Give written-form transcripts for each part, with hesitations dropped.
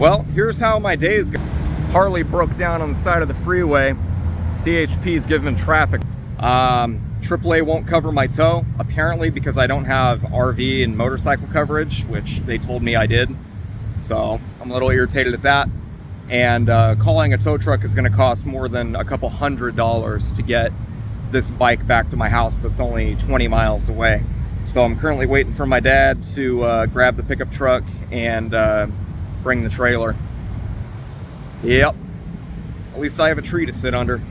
Well, here's how my days go. Harley broke down on the side of the freeway. CHP's giving traffic. AAA won't cover my tow, apparently because I don't have RV and motorcycle coverage, which they told me I did. So I'm a little irritated at that. And calling a tow truck is gonna cost more than a couple $100s to get this bike back to my house that's only 20 miles away. So I'm currently waiting for my dad to grab the pickup truck and bring the trailer. Yep, at least I have a tree to sit under.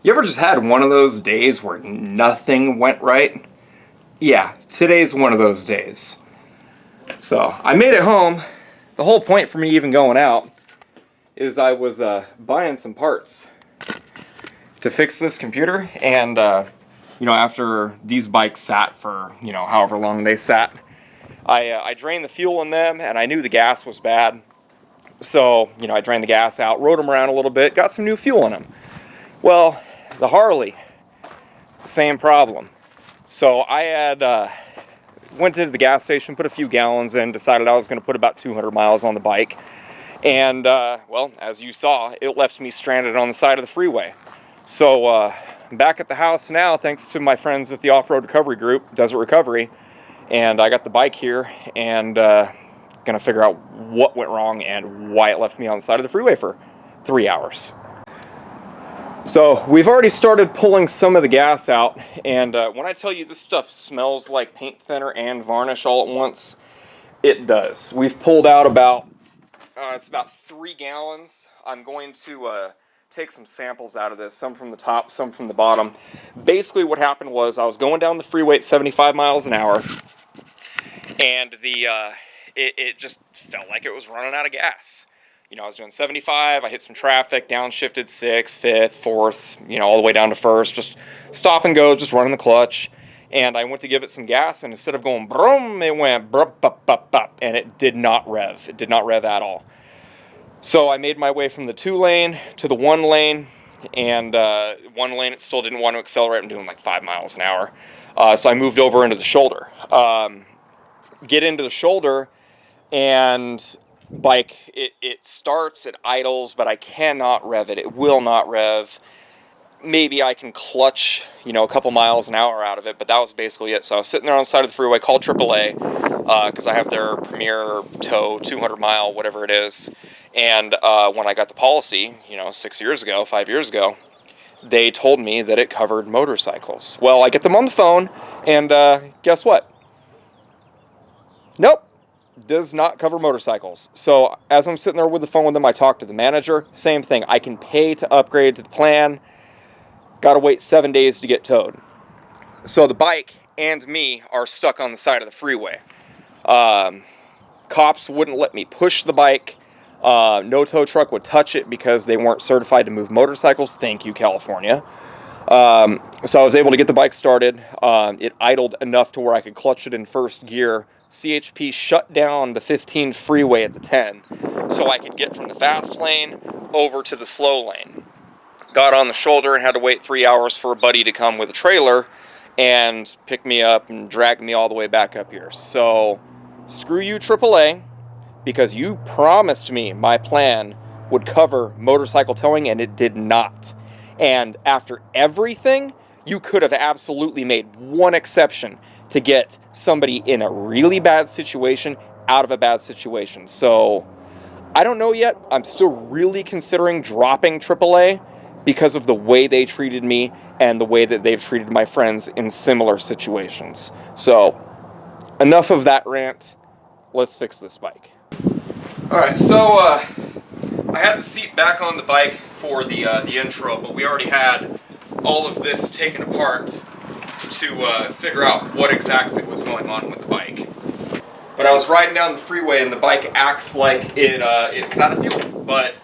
You ever just had one of those days where nothing went right? Yeah, today's one of those days. So I made it home. The whole point for me even going out is I was buying some parts to fix this computer, and you know, after these bikes sat for, you know, however long they sat, I drained the fuel in them, and I knew the gas was bad. So, you know, I drained the gas out, rode them around a little bit, got some new fuel in them. Well, the Harley, same problem. So I had went to the gas station, put a few gallons in, decided I was going to put about 200 miles on the bike. And, well, as you saw, it left me stranded on the side of the freeway. So, I'm back at the house now, thanks to my friends at the off-road recovery group, Desert Recovery. And I got the bike here, and gonna figure out what went wrong and why it left me on the side of the freeway for 3 hours. So, we've already started pulling some of the gas out, and when I tell you this stuff smells like paint thinner and varnish all at once, it does. We've pulled out about, it's about 3 gallons. I'm going to take some samples out of this, some from the top, some from the bottom. Basically what happened was I was going down the freeway at 75 miles an hour, and it just felt like it was running out of gas. You know, I was doing 75, I hit some traffic, downshifted 6th, 5th, 4th, you know, all the way down to 1st, just stop and go, just running the clutch. And I went to give it some gas, and instead of going broom, it went brup, bup, bup, bup, and it did not rev. It did not rev at all. So I made my way from the 2-lane to the 1-lane, and 1 lane it still didn't want to accelerate. I'm doing like 5 miles an hour. So I moved over into the shoulder. Get into the shoulder, and bike, it starts, it idles, but I cannot rev it. It will not rev. Maybe I can clutch, you know, a couple miles an hour out of it, but that was basically it. So I was sitting there on the side of the freeway, called AAA, because I have their Premier Tow 200 mile, whatever it is. And when I got the policy, you know, 5 years ago, they told me that it covered motorcycles. Well, I get them on the phone, and guess what? Nope, does not cover motorcycles. So as I'm sitting there with the phone with them, I talk to the manager, same thing. I can pay to upgrade to the plan. Got to wait 7 days to get towed. So the bike and me are stuck on the side of the freeway. Cops wouldn't let me push the bike. No tow truck would touch it because they weren't certified to move motorcycles. Thank you, California. So I was able to get the bike started. It idled enough to where I could clutch it in first gear. CHP shut down the 15 freeway at the 10, so I could get from the fast lane over to the slow lane. Got on the shoulder and had to wait 3 hours for a buddy to come with a trailer and pick me up and drag me all the way back up here. So, screw you, AAA, because you promised me my plan would cover motorcycle towing, and it did not. And after everything, you could have absolutely made one exception to get somebody in a really bad situation out of a bad situation. So, I don't know yet. I'm still really considering dropping AAA because of the way they treated me and the way that they've treated my friends in similar situations. So, enough of that rant. Let's fix this bike. Alright, so I had the seat back on the bike for the intro, but we already had all of this taken apart to figure out what exactly was going on with the bike. But I was riding down the freeway, and the bike acts like it was out of fuel. But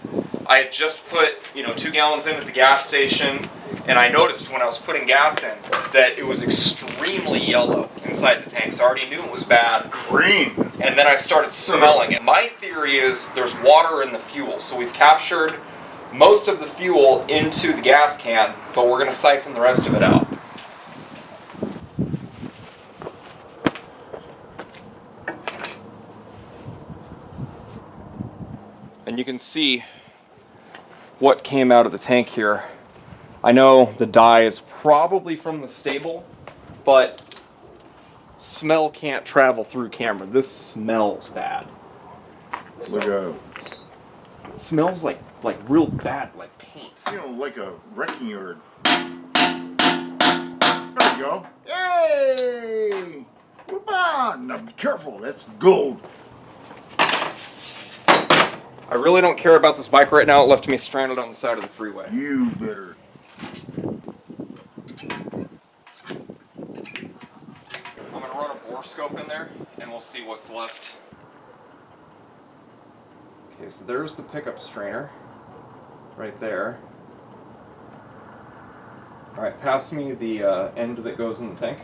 I had just put, 2 gallons in at the gas station, and I noticed when I was putting gas in that it was extremely yellow inside the tank, so I already knew it was bad. Green! And then I started smelling it. My theory is there's water in the fuel, so we've captured most of the fuel into the gas can, but we're going to siphon the rest of it out. you can see what came out of the tank here. I know the dye is probably from the stable, but smell can't travel through camera. This smells bad. Look out. It smells like real bad, like paint. You know, like a wrecking yard. There you go. Yay! Whoop on! Now be careful, that's gold. I really don't care about this bike right now. It left me stranded on the side of the freeway. You better. I'm gonna run a bore scope in there and we'll see what's left. Okay, so there's the pickup strainer right there. Alright, pass me the end that goes in the tank.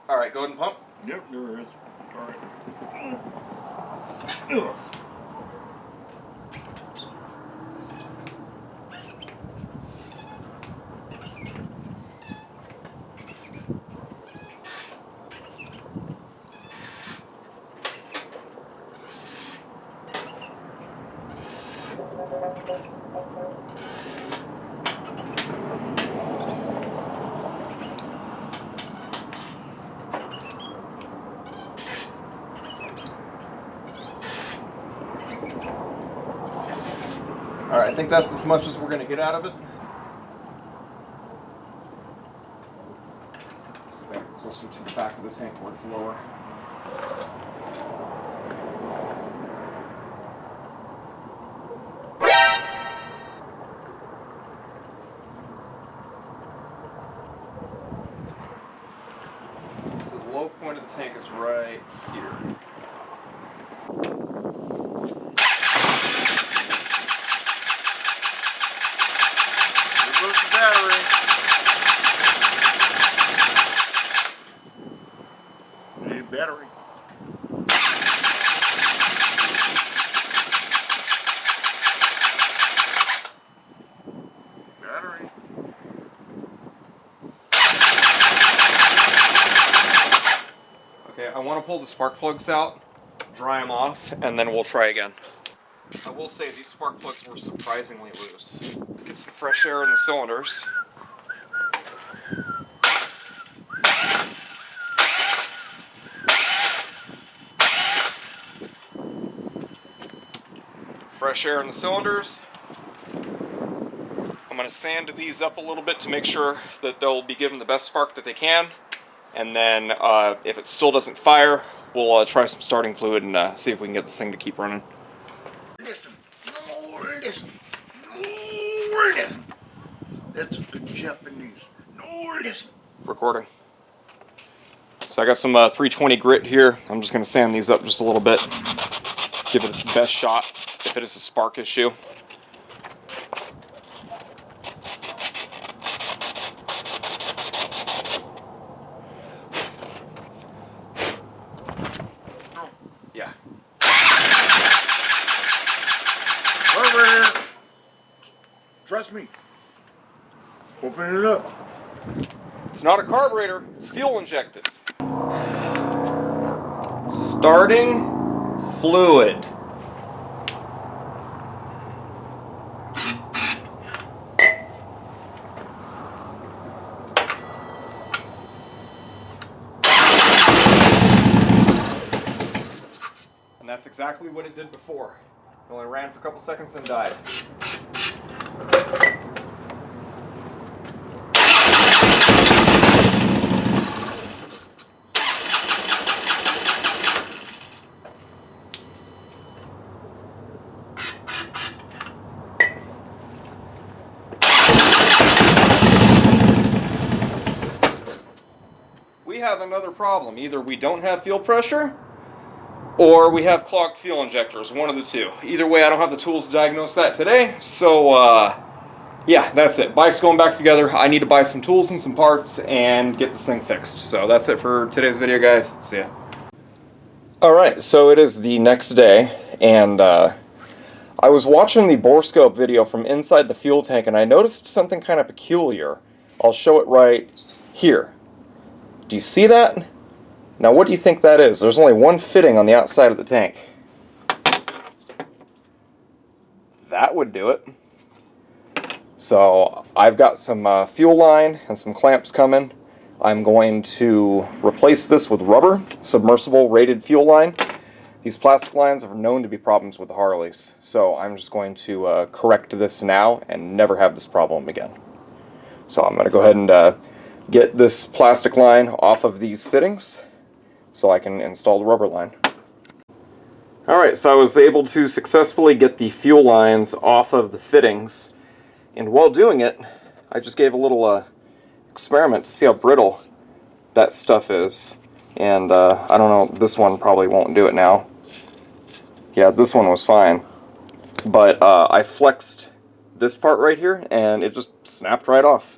Alright, go ahead and pump. Yep, there is. Alright. Alright, I think that's as much as we're going to get out of it. So back closer to the back of the tank where it's lower. So the low point of the tank is right here. Battery. Need battery. Battery. Okay, I want to pull the spark plugs out, dry them off, and then we'll try again. I will say these spark plugs were surprisingly loose. Get some fresh air in the cylinders. Fresh air in the cylinders. I'm going to sand these up a little bit to make sure that they'll be given the best spark that they can. And then if it still doesn't fire, we'll try some starting fluid and see if we can get this thing to keep running. Listen. No, listen. No, listen. That's Japanese. No, listen. Recording. So I got some 320 grit here. I'm just going to sand these up just a little bit. Give it its best shot if it is a spark issue. Yeah. Carburetor. Trust me. Open it up. It's not a carburetor, it's fuel injected. Starting fluid. And that's exactly what it did before. It only ran for a couple seconds and died. We have another problem. Either we don't have fuel pressure, or we have clogged fuel injectors, one of the two. Either way, I don't have the tools to diagnose that today, so yeah, that's it. Bike's going back together. I need to buy some tools and some parts and get this thing fixed. So that's it for today's video, guys. See ya. Alright, so it is the next day, and I was watching the bore scope video from inside the fuel tank, and I noticed something kind of peculiar. I'll show it right here. Do you see that? Now what do you think that is? There's only one fitting on the outside of the tank. that would do it. So I've got some fuel line and some clamps coming. I'm going to replace this with rubber, submersible rated fuel line. These plastic lines are known to be problems with the Harleys, so I'm just going to correct this now and never have this problem again. So I'm going to go ahead and get this plastic line off of these fittings so I can install the rubber line. Alright, so I was able to successfully get the fuel lines off of the fittings, and while doing it, I just gave a little experiment to see how brittle that stuff is. And I don't know, this one probably won't do it now. Yeah, this one was fine. But I flexed this part right here, and it just snapped right off.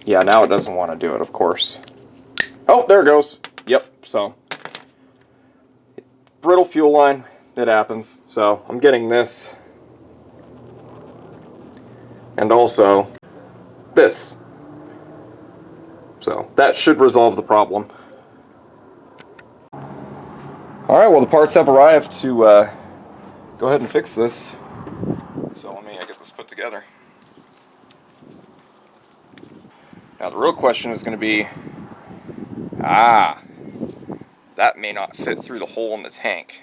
Yeah, now it doesn't want to do it, of course. Oh, there it goes. Yep, so brittle fuel line, it happens. So I'm getting this. And also this. So that should resolve the problem. Alright, well the parts have arrived to go ahead and fix this. So let me get this put together. Now the real question is going to be, that may not fit through the hole in the tank.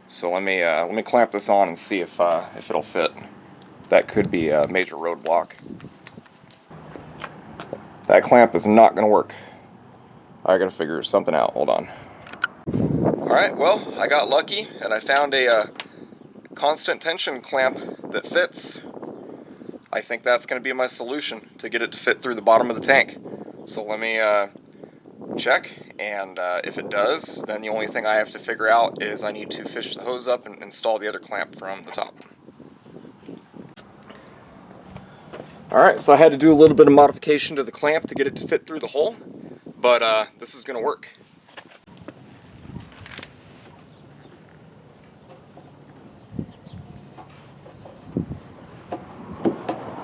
So let me clamp this on and see if it'll fit. That could be a major roadblock. That clamp is not going to work. I gotta figure something out. Hold on. Alright, well, I got lucky and I found a constant tension clamp that fits. I think that's going to be my solution to get it to fit through the bottom of the tank. So let me check, and if it does, then the only thing I have to figure out is I need to fish the hose up and install the other clamp from the top. Alright, so I had to do a little bit of modification to the clamp to get it to fit through the hole, but this is going to work.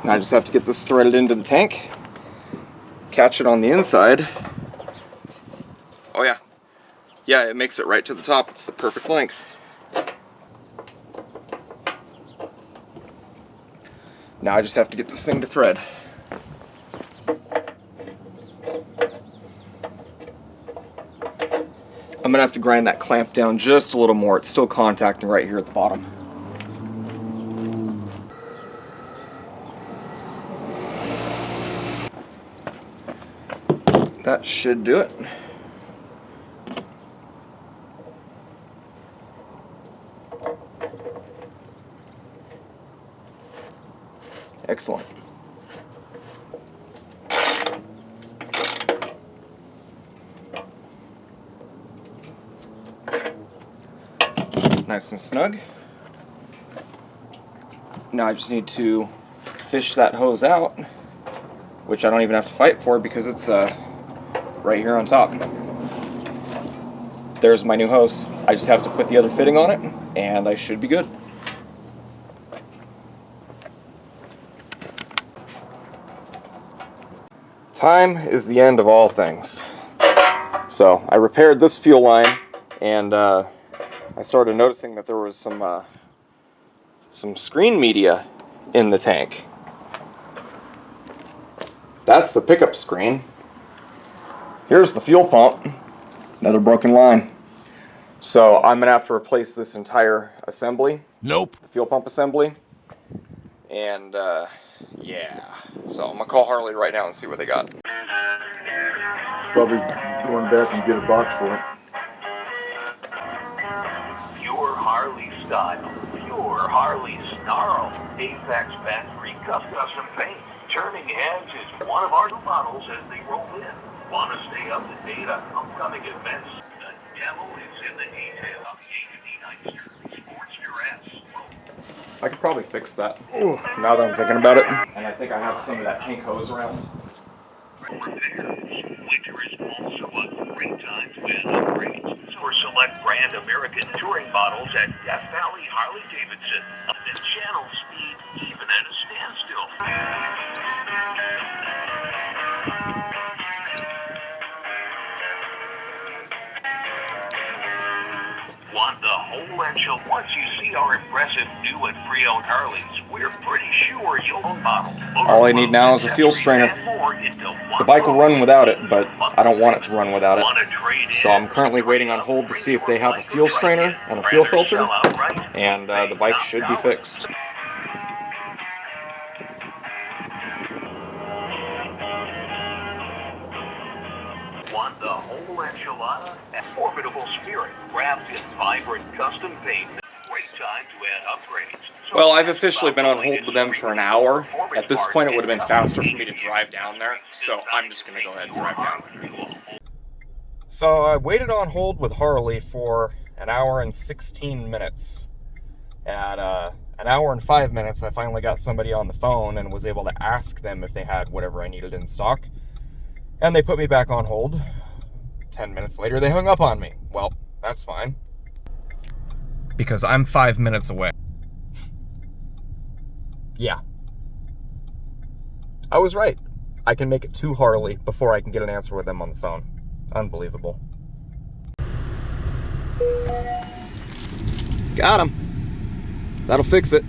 Now I just have to get this threaded into the tank, catch it on the inside. Oh yeah. Yeah, it makes it right to the top. It's the perfect length. Now I just have to get this thing to thread. I'm gonna have to grind that clamp down just a little more. It's still contacting right here at the bottom. That should do it. Excellent. Nice and snug. Now I just need to fish that hose out, which I don't even have to fight for because it's right here on top. There's my new hose. I just have to put the other fitting on it, and I should be good. Time is the end of all things. So I repaired this fuel line, and I started noticing that there was some screen media in the tank. That's the pickup screen. Here's the fuel pump. Another broken line. So I'm gonna have to replace this entire assembly. Nope. The fuel pump assembly. And yeah. So I'm gonna call Harley right now and see what they got. Probably going back and get a box for it. Pure Harley style, pure Harley snarl, Apex factory custom paint. Turning heads is one of our new models as they roll in. Want to stay up to date on upcoming events? The devil is in the detail of the HD Nightster Sportster S. I could probably fix that. Ooh, now that I'm thinking about it. And I think I have some of that pink hose around. Winter is also a great time to add upgrades for select brand American touring models at Death Valley Harley-Davidson. And channel speed even at a standstill. Want the whole enchilada? Once you see our impressive new and pre-owned Harleys, we're pretty sure you'll own models. All I need now is a fuel strainer. The bike will run without it, but I don't want it to run without it. So I'm currently waiting on hold to see if they have a fuel strainer and a fuel filter, and the bike should be fixed. Want the whole enchilada? A formidable spirit wrapped in vibrant custom paint. Great time to add upgrades. Well, I've officially been on hold with them for an hour. At this point, it would have been faster for me to drive down there, so I'm just going to go ahead and drive down there. So I waited on hold with Harley for an hour and 16 minutes. At an hour and 5 minutes, I finally got somebody on the phone and was able to ask them if they had whatever I needed in stock. And they put me back on hold. 10 minutes later, they hung up on me. Well, that's fine, because I'm 5 minutes away. Yeah. I was right. I can make it to Harley before I can get an answer with them on the phone. Unbelievable. Got him. That'll fix it.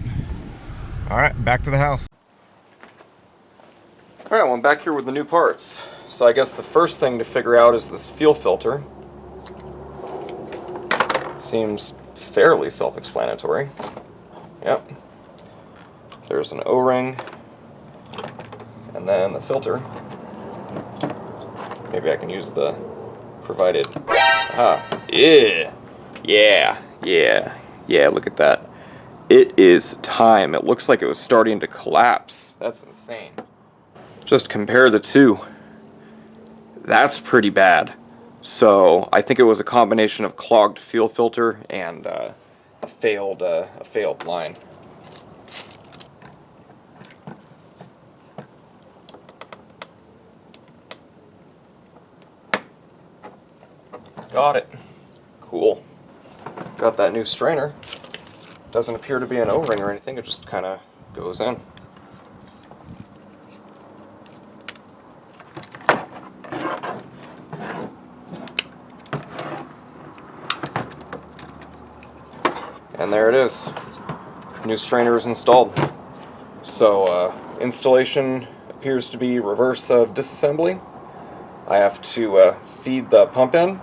Alright, back to the house. Alright, well, I'm back here with the new parts. So I guess the first thing to figure out is this fuel filter. Seems fairly self-explanatory. Yep. There's an O-ring, and then the filter. Maybe I can use the provided. Yeah, look at that. It is time. It looks like it was starting to collapse. That's insane. Just compare the two. That's pretty bad. So I think it was a combination of clogged fuel filter and a failed line. Got it. Cool. Got that new strainer. Doesn't appear to be an O-ring or anything, it just kind of goes in. And there it is. New strainer is installed. So installation appears to be reverse of disassembly. I have to feed the pump in,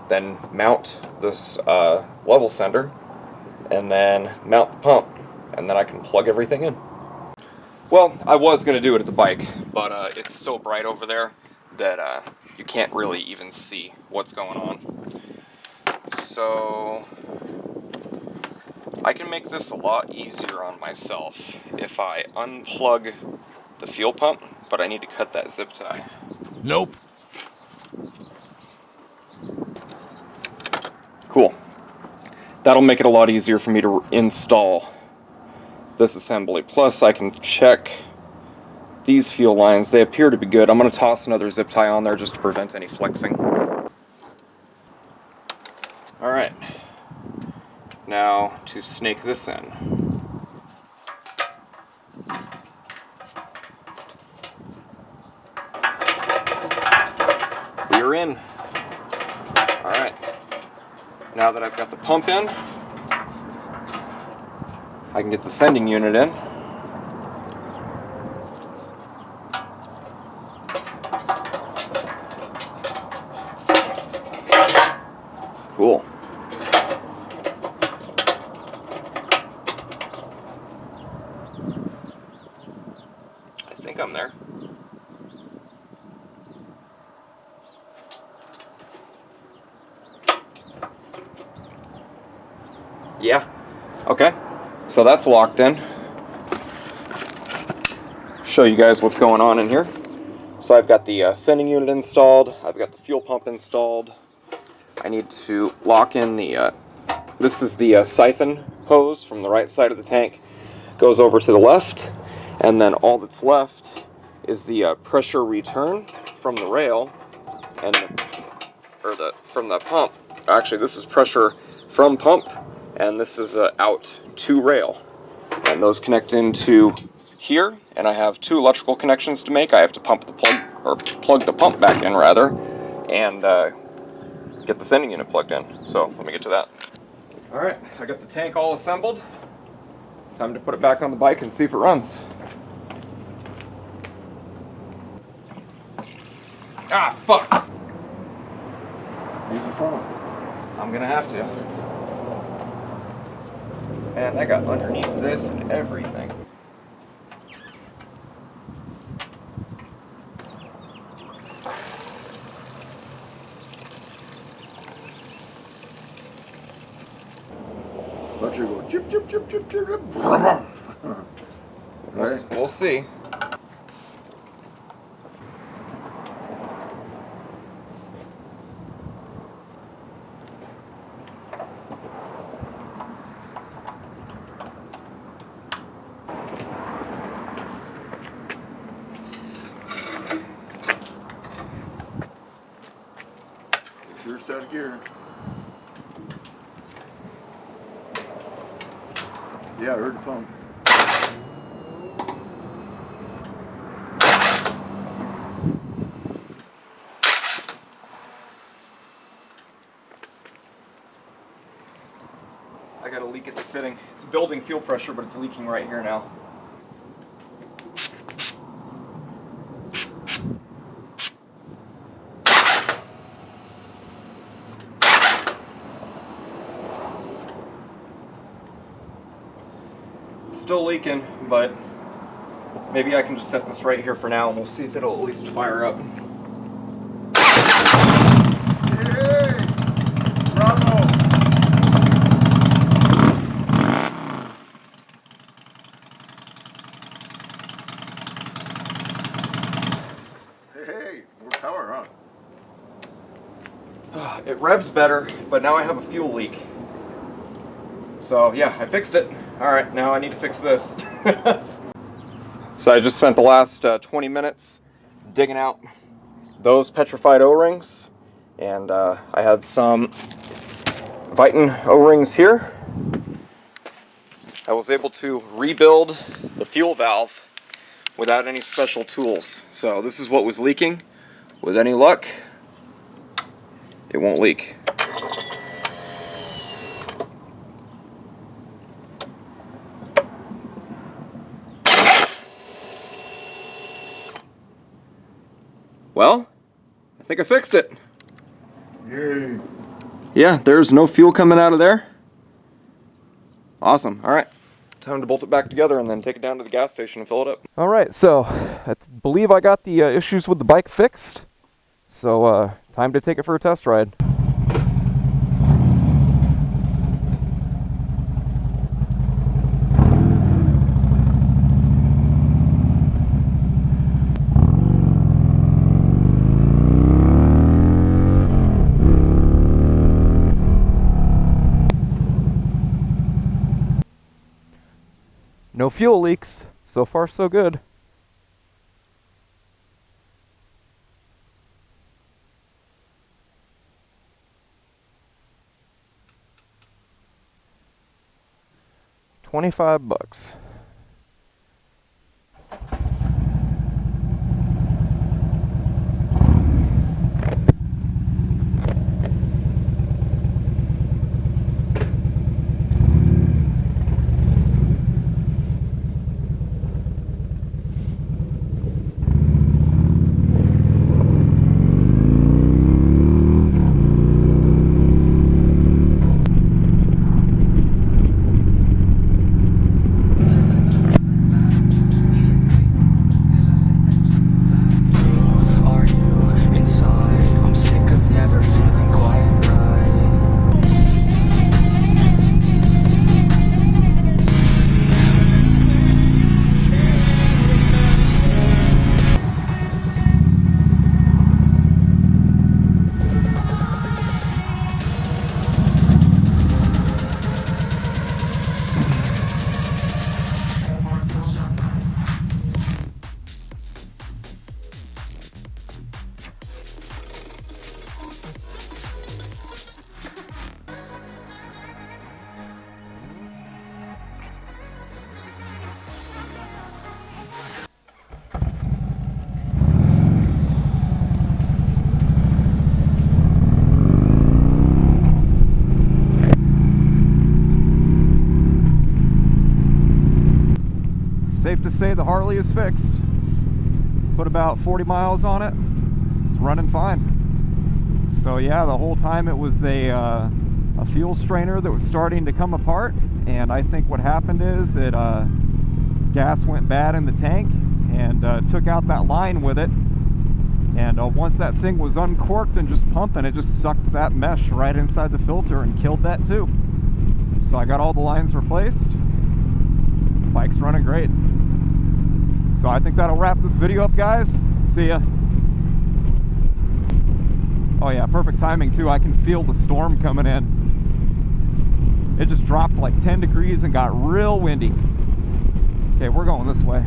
then mount this level sender, and then mount the pump, and then I can plug everything in. Well, I was going to do it at the bike, but it's so bright over there that you can't really even see what's going on. So I can make this a lot easier on myself if I unplug the fuel pump, but I need to cut that zip tie. Nope. Cool. That'll make it a lot easier for me to install this assembly. Plus, I can check these fuel lines. They appear to be good. I'm going to toss another zip tie on there just to prevent any flexing. Alright. Now, to snake this in. We're in. Alright. Now that I've got the pump in, I can get the sending unit in. Cool. I think I'm there. Yeah. Okay. So that's locked in. Show you guys what's going on in here. So I've got the sending unit installed. I've got the fuel pump installed. I need to lock in the, this is the siphon hose from the right side of the tank. Goes over to the left. And then all that's left is the pressure return from the rail and from the pump. Actually, this is pressure from pump, and this is out to rail. And those connect into here, and I have two electrical connections to make. I have to plug the pump back in rather, and get the sending unit plugged in. So let me get to that. All right, I got the tank all assembled. Time to put it back on the bike and see if it runs. Ah, fuck! Use the phone. I'm gonna have to. Man, that got underneath this and everything. Let you go chip, chip, chip, chip, chip, chip. We'll see. Sure set of gear. Yeah, I heard the pump. I got a leak at the fitting. It's building fuel pressure, but it's leaking right here now. Still leaking, but maybe I can just set this right here for now and we'll see if it'll at least fire up. Hey! Bravo! Hey, more power, huh? It revs better, but now I have a fuel leak. So yeah, I fixed it. All right, now I need to fix this. So I just spent the last 20 minutes digging out those petrified O-rings, and I had some Viton O-rings here. I was able to rebuild the fuel valve without any special tools. So this is what was leaking. With any luck, it won't leak. Well, I think I fixed it. Yay! Yeah, there's no fuel coming out of there. Awesome. All right. Time to bolt it back together and then take it down to the gas station and fill it up. All right, so I believe I got the issues with the bike fixed. So time to take it for a test ride. No fuel leaks. So far, so good. $25. say the Harley is fixed. Put about 40 miles on it. It's running fine. So yeah, the whole time it was a fuel strainer that was starting to come apart, and I think what happened is it gas went bad in the tank and took out that line with it. And once that thing was uncorked and just pumping, it just sucked that mesh right inside the filter and killed that too. So I got all the lines replaced. Bike's running great. So I think that'll wrap this video up, guys. See ya. Oh yeah, perfect timing too. I can feel the storm coming in. It just dropped like 10 degrees and got real windy. Okay, we're going this way.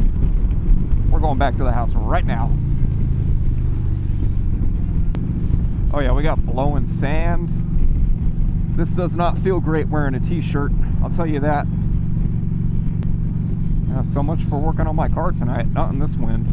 We're going back to the house right now. Oh yeah, we got blowing sand. This does not feel great wearing a t-shirt, I'll tell you that. So much for working on my car tonight, not in this wind.